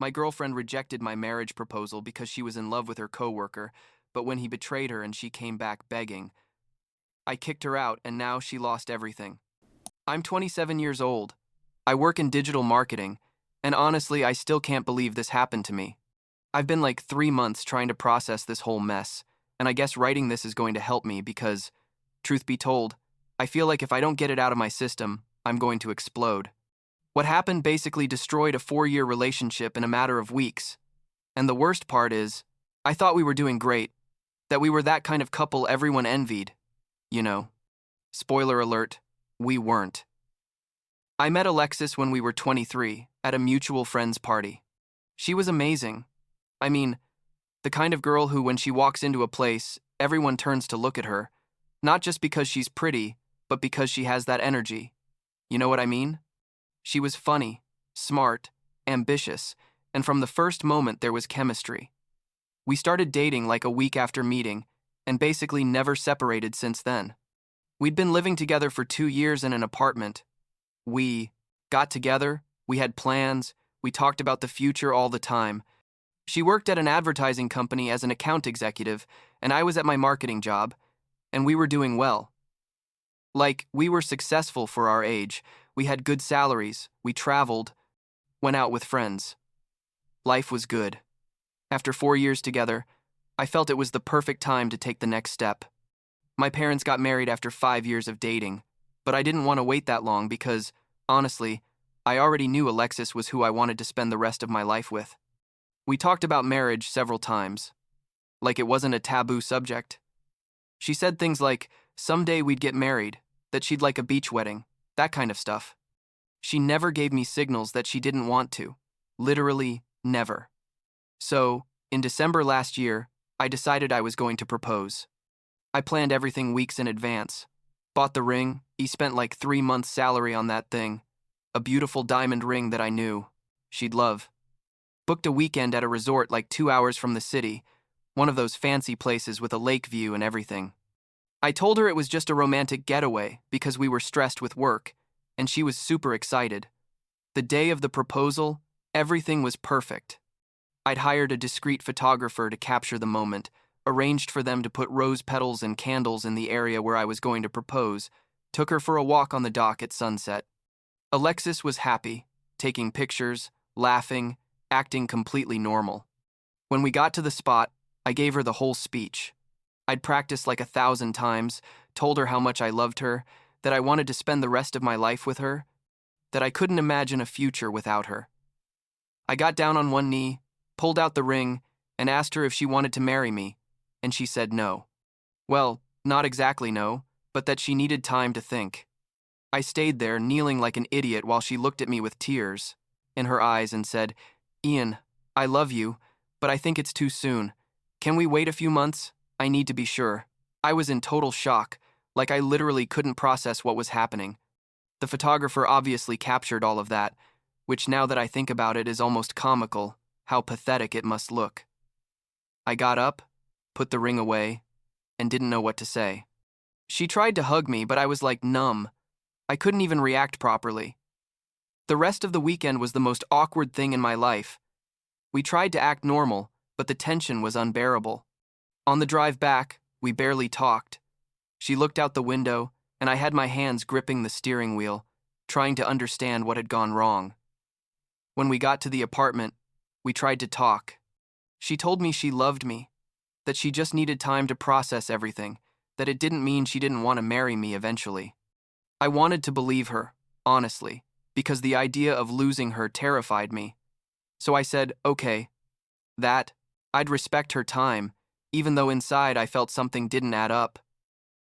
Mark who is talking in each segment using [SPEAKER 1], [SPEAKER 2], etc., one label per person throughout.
[SPEAKER 1] My girlfriend rejected my marriage proposal because she was in love with her coworker, but when he betrayed her and she came back begging, I kicked her out and now she lost everything. I'm 27 years old. I work in digital marketing, and honestly, I still can't believe this happened to me. I've been like 3 months trying to process this whole mess, and I guess writing this is going to help me because, truth be told, I feel like if I don't get it out of my system, I'm going to explode. What happened basically destroyed a 4-year relationship in a matter of weeks. And the worst part is, I thought we were doing great, that we were that kind of couple everyone envied. You know. Spoiler alert, we weren't. I met Alexis when we were 23 at a mutual friend's party. She was amazing. I mean, the kind of girl who, when she walks into a place, everyone turns to look at her, not just because she's pretty, but because she has that energy. You know what I mean? She was funny, smart, ambitious, and from the first moment there was chemistry. We started dating like a week after meeting, and basically never separated since then. We'd been living together for 2 years in an apartment. We got together, we had plans, we talked about the future all the time. She worked at an advertising company as an account executive, and I was at my marketing job, and we were doing well. Like, we were successful for our age, we had good salaries, we traveled, went out with friends. Life was good. After 4 years together, I felt it was the perfect time to take the next step. My parents got married after 5 years of dating, but I didn't want to wait that long because, honestly, I already knew Alexis was who I wanted to spend the rest of my life with. We talked about marriage several times, like it wasn't a taboo subject. She said things like, someday we'd get married, that she'd like a beach wedding, that kind of stuff. She never gave me signals that she didn't want to. Literally, never. So, in December last year, I decided I was going to propose. I planned everything weeks in advance. Bought the ring, spent like 3 months' salary on that thing. A beautiful diamond ring that I knew she'd love. Booked a weekend at a resort like 2 hours from the city, one of those fancy places with a lake view and everything. I told her it was just a romantic getaway because we were stressed with work, and she was super excited. The day of the proposal, everything was perfect. I'd hired a discreet photographer to capture the moment, arranged for them to put rose petals and candles in the area where I was going to propose, took her for a walk on the dock at sunset. Alexis was happy, taking pictures, laughing, acting completely normal. When we got to the spot, I gave her the whole speech. I'd practiced like 1,000 times, told her how much I loved her, that I wanted to spend the rest of my life with her, that I couldn't imagine a future without her. I got down on one knee, pulled out the ring, and asked her if she wanted to marry me, and she said no. Well, not exactly no, but that she needed time to think. I stayed there, kneeling like an idiot while she looked at me with tears in her eyes and said, Ian, I love you, but I think it's too soon. Can we wait a few months? I need to be sure. I was in total shock, like I literally couldn't process what was happening. The photographer obviously captured all of that, which now that I think about it is almost comical, how pathetic it must look. I got up, put the ring away, and didn't know what to say. She tried to hug me, but I was like numb. I couldn't even react properly. The rest of the weekend was the most awkward thing in my life. We tried to act normal, but the tension was unbearable. On the drive back, we barely talked. She looked out the window, and I had my hands gripping the steering wheel, trying to understand what had gone wrong. When we got to the apartment, we tried to talk. She told me she loved me, that she just needed time to process everything, that it didn't mean she didn't want to marry me eventually. I wanted to believe her, honestly, because the idea of losing her terrified me. So I said, okay, I'd respect her time, even though inside I felt something didn't add up.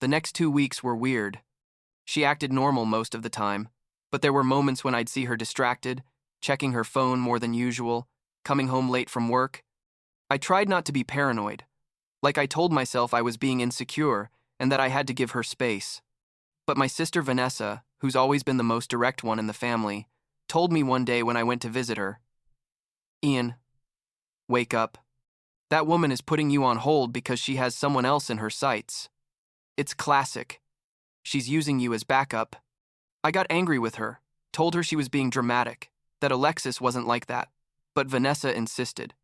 [SPEAKER 1] The next 2 weeks were weird. She acted normal most of the time, but there were moments when I'd see her distracted, checking her phone more than usual, coming home late from work. I tried not to be paranoid. Like I told myself I was being insecure and that I had to give her space. But my sister Vanessa, who's always been the most direct one in the family, told me one day when I went to visit her, Ian, wake up. That woman is putting you on hold because she has someone else in her sights. It's classic. She's using you as backup. I got angry with her, told her she was being dramatic, that Alexis wasn't like that. But Vanessa insisted.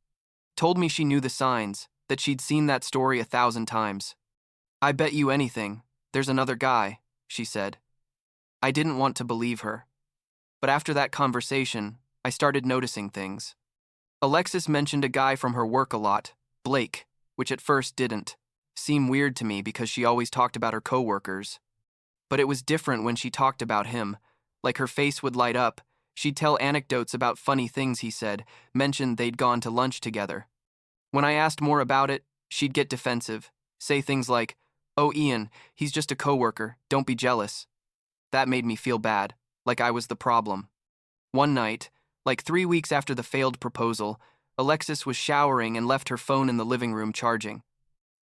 [SPEAKER 1] Told me she knew the signs, that she'd seen that story 1,000 times. I bet you anything, there's another guy, she said. I didn't want to believe her. But after that conversation, I started noticing things. Alexis mentioned a guy from her work a lot, Blake, which at first didn't seem weird to me because she always talked about her coworkers. But it was different when she talked about him. Like her face would light up, she'd tell anecdotes about funny things he said, mentioned they'd gone to lunch together. When I asked more about it, she'd get defensive, say things like, "Oh, Ian, he's just a coworker, don't be jealous." That made me feel bad, like I was the problem. One night, like 3 weeks after the failed proposal, Alexis was showering and left her phone in the living room charging.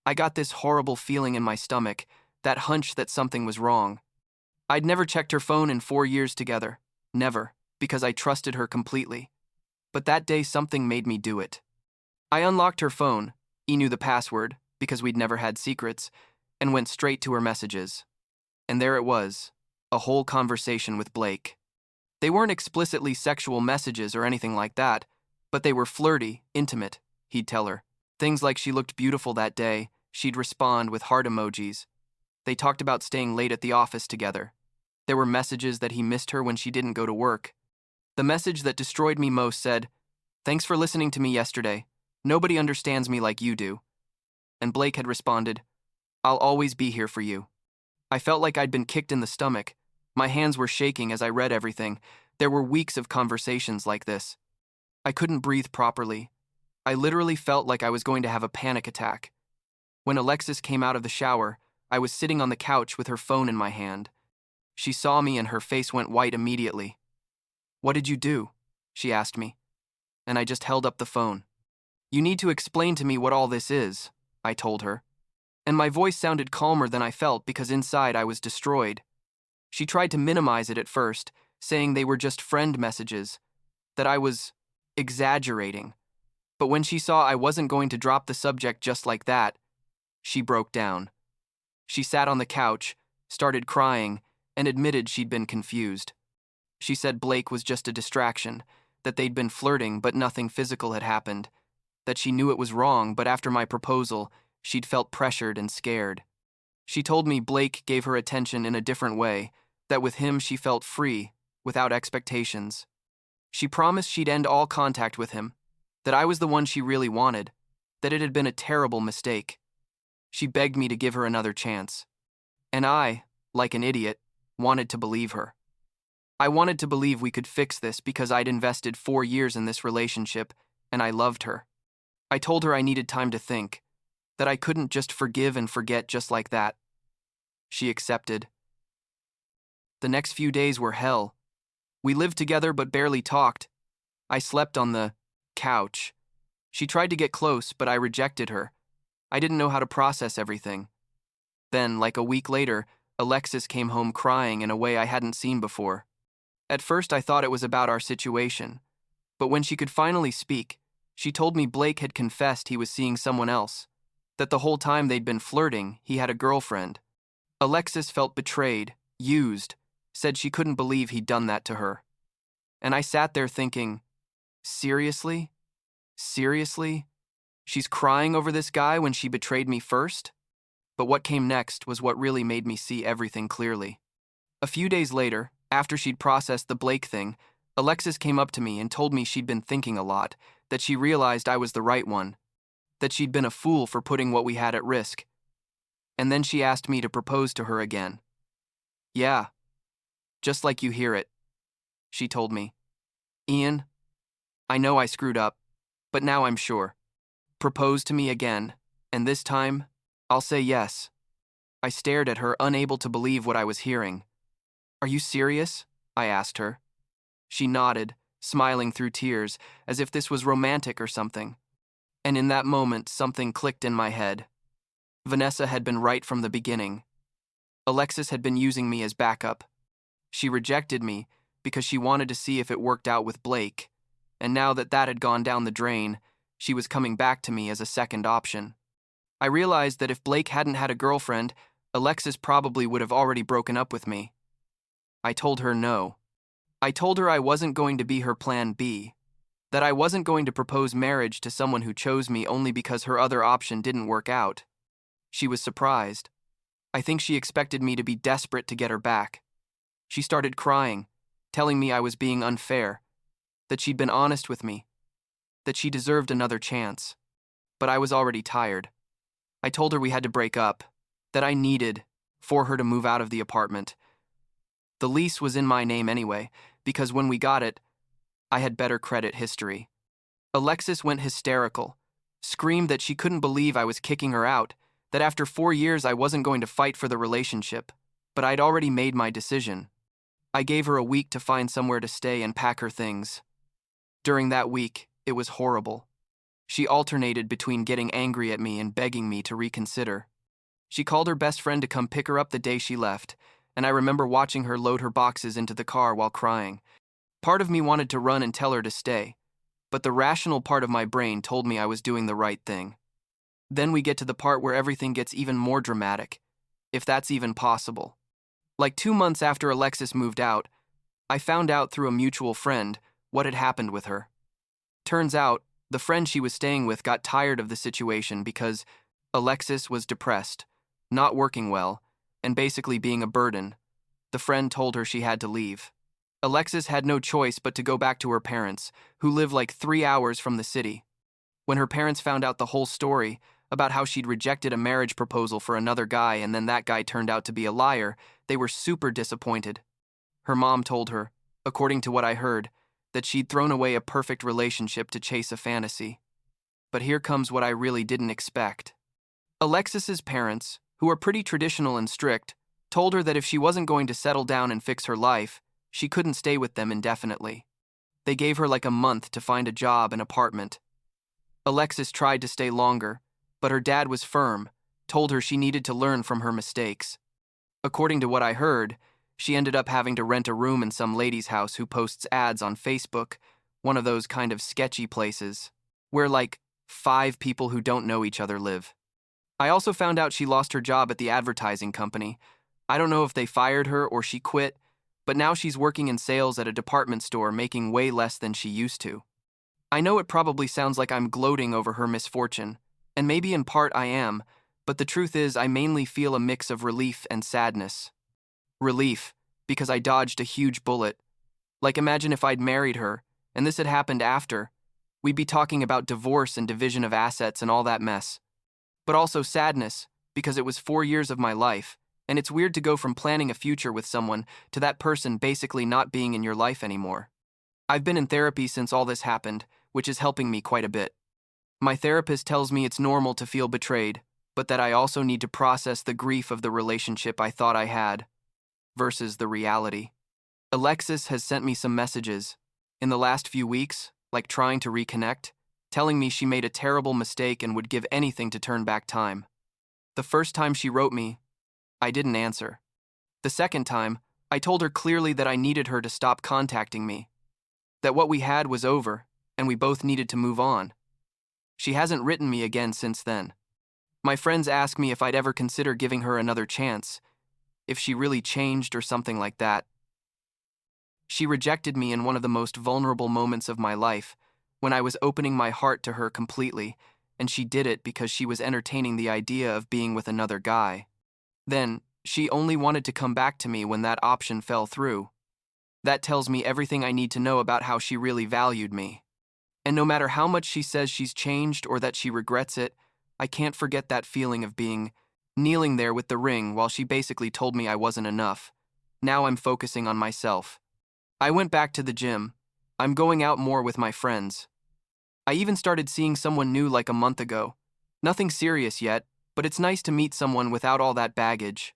[SPEAKER 1] I got this horrible feeling in my stomach, that hunch that something was wrong. I'd never checked her phone in 4 years together. Never, because I trusted her completely. But that day something made me do it. I unlocked her phone, knew the password, because we'd never had secrets, and went straight to her messages. And there it was, a whole conversation with Blake. They weren't explicitly sexual messages or anything like that, but they were flirty, intimate, he'd tell her. Things like she looked beautiful that day, she'd respond with heart emojis. They talked about staying late at the office together. There were messages that he missed her when she didn't go to work. The message that destroyed me most said, "Thanks for listening to me yesterday. Nobody understands me like you do." And Blake had responded, "I'll always be here for you." I felt like I'd been kicked in the stomach. My hands were shaking as I read everything. There were weeks of conversations like this. I couldn't breathe properly. I literally felt like I was going to have a panic attack. When Alexis came out of the shower, I was sitting on the couch with her phone in my hand. She saw me and her face went white immediately. "What did you do?" she asked me. And I just held up the phone. "You need to explain to me what all this is," I told her. And my voice sounded calmer than I felt because inside I was destroyed. She tried to minimize it at first, saying they were just friend messages, that I was exaggerating. But when she saw I wasn't going to drop the subject just like that, she broke down. She sat on the couch, started crying, and admitted she'd been confused. She said Blake was just a distraction, that they'd been flirting but nothing physical had happened, that she knew it was wrong but after my proposal, she'd felt pressured and scared. She told me Blake gave her attention in a different way, that with him she felt free, without expectations. She promised she'd end all contact with him, that I was the one she really wanted, that it had been a terrible mistake. She begged me to give her another chance. And I, like an idiot, wanted to believe her. I wanted to believe we could fix this because I'd invested 4 years in this relationship, and I loved her. I told her I needed time to think, that I couldn't just forgive and forget just like that. She accepted. The next few days were hell. We lived together but barely talked. I slept on the couch. She tried to get close, but I rejected her. I didn't know how to process everything. Then, like a week later, Alexis came home crying in a way I hadn't seen before. At first I thought it was about our situation, but when she could finally speak, she told me Blake had confessed he was seeing someone else, that the whole time they'd been flirting, he had a girlfriend. Alexis felt betrayed, used, said she couldn't believe he'd done that to her. And I sat there thinking, seriously? Seriously? She's crying over this guy when she betrayed me first? But what came next was what really made me see everything clearly. A few days later, after she'd processed the Blake thing, Alexis came up to me and told me she'd been thinking a lot, that she realized I was the right one, that she'd been a fool for putting what we had at risk. And then she asked me to propose to her again. "Yeah, just like you hear it," she told me. "Ian, I know I screwed up, but now I'm sure. Propose to me again, and this time, I'll say yes." I stared at her, unable to believe what I was hearing. "Are you serious?" I asked her. She nodded, smiling through tears, as if this was romantic or something. And in that moment, something clicked in my head. Vanessa had been right from the beginning. Alexis had been using me as backup. She rejected me because she wanted to see if it worked out with Blake, and now that that had gone down the drain, she was coming back to me as a second option. I realized that if Blake hadn't had a girlfriend, Alexis probably would have already broken up with me. I told her no. I told her I wasn't going to be her plan B. That I wasn't going to propose marriage to someone who chose me only because her other option didn't work out. She was surprised. I think she expected me to be desperate to get her back. She started crying, telling me I was being unfair, that she'd been honest with me, that she deserved another chance. But I was already tired. I told her we had to break up, that I needed for her to move out of the apartment. The lease was in my name anyway, because when we got it, I had better credit history. Alexis went hysterical, screamed that she couldn't believe I was kicking her out, that after 4 years I wasn't going to fight for the relationship, but I'd already made my decision. I gave her a week to find somewhere to stay and pack her things. During that week, it was horrible. She alternated between getting angry at me and begging me to reconsider. She called her best friend to come pick her up the day she left, and I remember watching her load her boxes into the car while crying. Part of me wanted to run and tell her to stay, but the rational part of my brain told me I was doing the right thing. Then we get to the part where everything gets even more dramatic, if that's even possible. Like 2 months after Alexis moved out, I found out through a mutual friend what had happened with her. Turns out, the friend she was staying with got tired of the situation because Alexis was depressed, not working well, and basically being a burden. The friend told her she had to leave. Alexis had no choice but to go back to her parents, who live like 3 hours from the city. When her parents found out the whole story about how she'd rejected a marriage proposal for another guy and then that guy turned out to be a liar, they were super disappointed. Her mom told her, according to what I heard, that she'd thrown away a perfect relationship to chase a fantasy. But here comes what I really didn't expect. Alexis's parents, who are pretty traditional and strict, told her that if she wasn't going to settle down and fix her life, she couldn't stay with them indefinitely. They gave her like a month to find a job and apartment. Alexis tried to stay longer, but her dad was firm, told her she needed to learn from her mistakes. According to what I heard, she ended up having to rent a room in some lady's house who posts ads on Facebook, one of those kind of sketchy places, where like 5 people who don't know each other live. I also found out she lost her job at the advertising company. I don't know if they fired her or she quit, but now she's working in sales at a department store making way less than she used to. I know it probably sounds like I'm gloating over her misfortune, and maybe in part I am, but the truth is I mainly feel a mix of relief and sadness. Relief, because I dodged a huge bullet. Like imagine if I'd married her, and this had happened after. We'd be talking about divorce and division of assets and all that mess. But also sadness, because it was 4 years of my life, and it's weird to go from planning a future with someone to that person basically not being in your life anymore. I've been in therapy since all this happened, which is helping me quite a bit. My therapist tells me it's normal to feel betrayed, but that I also need to process the grief of the relationship I thought I had, versus the reality. Alexis has sent me some messages, in the last few weeks, like trying to reconnect, telling me she made a terrible mistake and would give anything to turn back time. The first time she wrote me, I didn't answer. The second time, I told her clearly that I needed her to stop contacting me, that what we had was over, and we both needed to move on. She hasn't written me again since then. My friends ask me if I'd ever consider giving her another chance, if she really changed or something like that. She rejected me in one of the most vulnerable moments of my life, when I was opening my heart to her completely, and she did it because she was entertaining the idea of being with another guy. Then, she only wanted to come back to me when that option fell through. That tells me everything I need to know about how she really valued me. And no matter how much she says she's changed or that she regrets it, I can't forget that feeling of kneeling there with the ring while she basically told me I wasn't enough. Now I'm focusing on myself. I went back to the gym. I'm going out more with my friends. I even started seeing someone new like a month ago. Nothing serious yet, but it's nice to meet someone without all that baggage.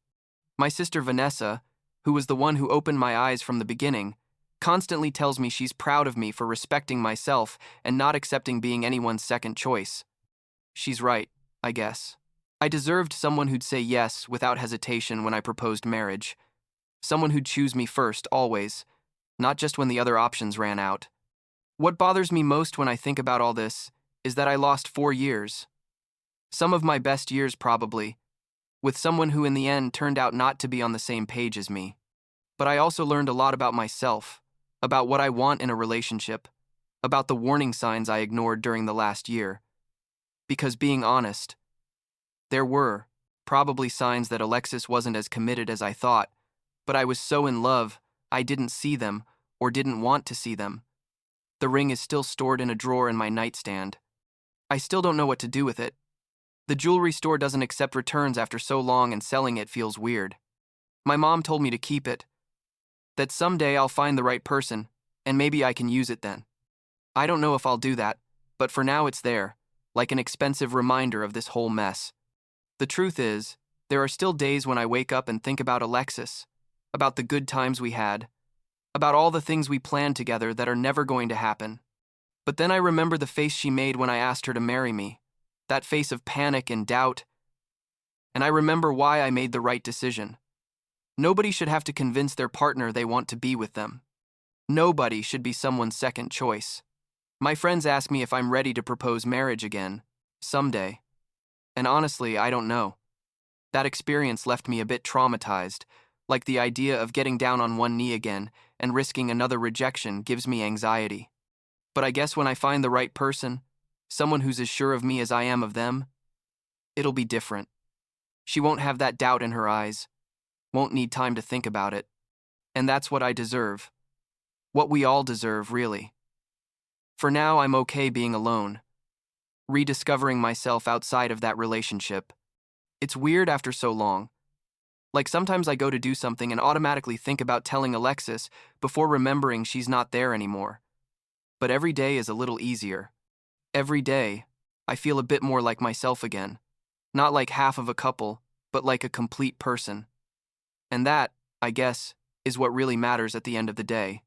[SPEAKER 1] My sister Vanessa, who was the one who opened my eyes from the beginning, constantly tells me she's proud of me for respecting myself and not accepting being anyone's second choice. She's right, I guess. I deserved someone who'd say yes without hesitation when I proposed marriage. Someone who'd choose me first, always, not just when the other options ran out. What bothers me most when I think about all this is that I lost 4 years. Some of my best years, probably, with someone who in the end turned out not to be on the same page as me. But I also learned a lot about myself, about what I want in a relationship, about the warning signs I ignored during the last year. Because being honest, there were probably signs that Alexis wasn't as committed as I thought, but I was so in love, I didn't see them or didn't want to see them. The ring is still stored in a drawer in my nightstand. I still don't know what to do with it. The jewelry store doesn't accept returns after so long, and selling it feels weird. My mom told me to keep it, that someday I'll find the right person, and maybe I can use it then. I don't know if I'll do that, but for now it's there, like an expensive reminder of this whole mess. The truth is, there are still days when I wake up and think about Alexis, about the good times we had, about all the things we planned together that are never going to happen. But then I remember the face she made when I asked her to marry me, that face of panic and doubt, and I remember why I made the right decision. Nobody should have to convince their partner they want to be with them. Nobody should be someone's second choice. My friends ask me if I'm ready to propose marriage again, someday. And honestly, I don't know. That experience left me a bit traumatized, like the idea of getting down on one knee again and risking another rejection gives me anxiety. But I guess when I find the right person, someone who's as sure of me as I am of them, it'll be different. She won't have that doubt in her eyes, won't need time to think about it. And that's what I deserve. What we all deserve, really. For now, I'm okay being alone, rediscovering myself outside of that relationship. It's weird after so long. Like sometimes I go to do something and automatically think about telling Alexis before remembering she's not there anymore. But every day is a little easier. Every day, I feel a bit more like myself again. Not like half of a couple, but like a complete person. And that, I guess, is what really matters at the end of the day.